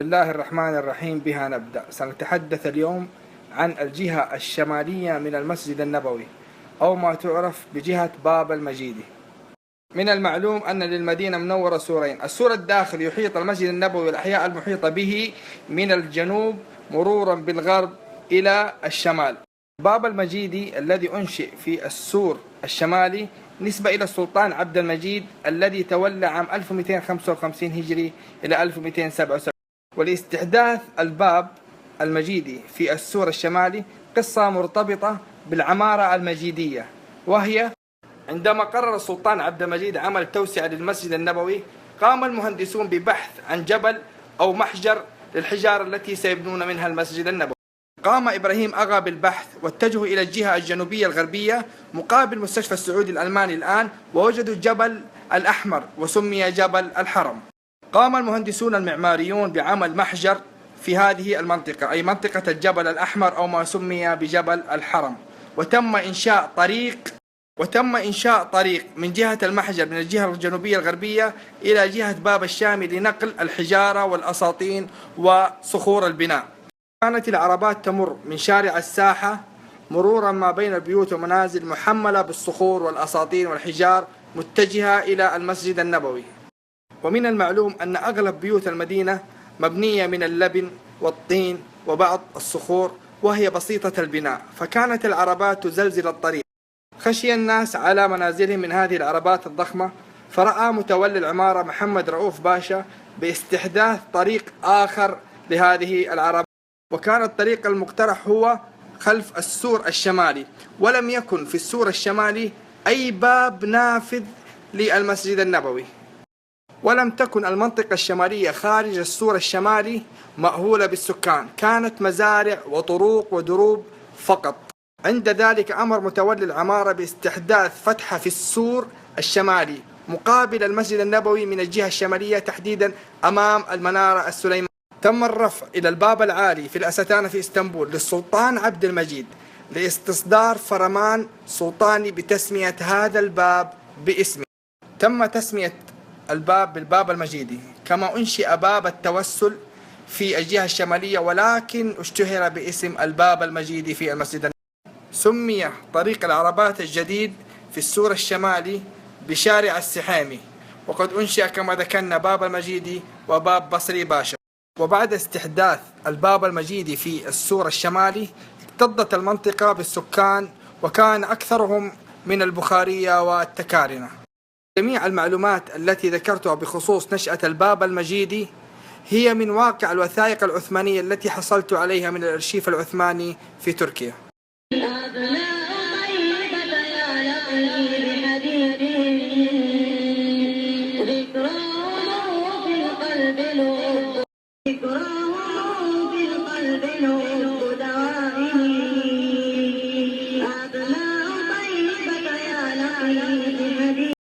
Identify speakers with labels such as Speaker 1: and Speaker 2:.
Speaker 1: بسم الله الرحمن الرحيم. بها نبدأ. سنتحدث اليوم عن الجهة الشمالية من المسجد النبوي، أو ما تعرف بجهة باب المجيدي. من المعلوم أن للمدينة منورة سورين: السور الداخلي يحيط المسجد النبوي والأحياء المحيطة به من الجنوب مرورا بالغرب إلى الشمال. باب المجيدي الذي أنشئ في السور الشمالي نسبة إلى السلطان عبد المجيد الذي تولى عام 1255 هجري إلى 1277. ولاستحداث الباب المجيدي في السور الشمالي قصة مرتبطة بالعمارة المجيدية، وهي عندما قرر السلطان عبد المجيد عمل توسعة للمسجد النبوي، قام المهندسون ببحث عن جبل أو محجر للحجارة التي سيبنون منها المسجد النبوي. قام إبراهيم أغا بالبحث واتجهوا إلى الجهة الجنوبية الغربية مقابل مستشفى السعودي الألماني الآن، ووجدوا جبل الأحمر وسمي جبل الحرم. قام المهندسون المعماريون بعمل محجر في هذه المنطقة، أي منطقة الجبل الأحمر أو ما سمي بجبل الحرم، وتم إنشاء طريق من جهة المحجر من الجهة الجنوبية الغربية إلى جهة باب الشام لنقل الحجارة والأساطين وصخور البناء. كانت العربات تمر من شارع الساحة مرورا ما بين البيوت والمنازل محملة بالصخور والأساطين والحجار متجهة إلى المسجد النبوي. ومن المعلوم أن أغلب بيوت المدينة مبنية من اللبن والطين وبعض الصخور، وهي بسيطة البناء، فكانت العربات تزلزل الطريق. خشي الناس على منازلهم من هذه العربات الضخمة، فرأى متولي العمارة محمد رؤوف باشا باستحداث طريق آخر لهذه العربات، وكان الطريق المقترح هو خلف السور الشمالي، ولم يكن في السور الشمالي أي باب نافذ للمسجد النبوي، ولم تكن المنطقة الشمالية خارج السور الشمالي مأهولة بالسكان، كانت مزارع وطرق ودروب فقط. عند ذلك أمر متولي العمارة باستحداث فتحة في السور الشمالي مقابل المسجد النبوي من الجهة الشمالية، تحديدا أمام المنارة السليمانية. تم الرفع إلى الباب العالي في الأستانة في إسطنبول للسلطان عبد المجيد لاستصدار فرمان سلطاني بتسمية هذا الباب باسمه. تم تسمية الباب بالباب المجيدي، كما أنشئ باب التوسل في الجهة الشمالية، ولكن اشتهر باسم الباب المجيدي في المسجد النبوي. سمي طريق العربات الجديد في السور الشمالي بشارع السحامي، وقد أنشئ كما ذكرنا باب المجيدي وباب بصري باشا. وبعد استحداث الباب المجيدي في السور الشمالي اكتظت المنطقة بالسكان، وكان أكثرهم من البخارية والتكارنة. جميع المعلومات التي ذكرتها بخصوص نشأة الباب المجيدي هي من واقع الوثائق العثمانية التي حصلت عليها من الأرشيف العثماني في تركيا.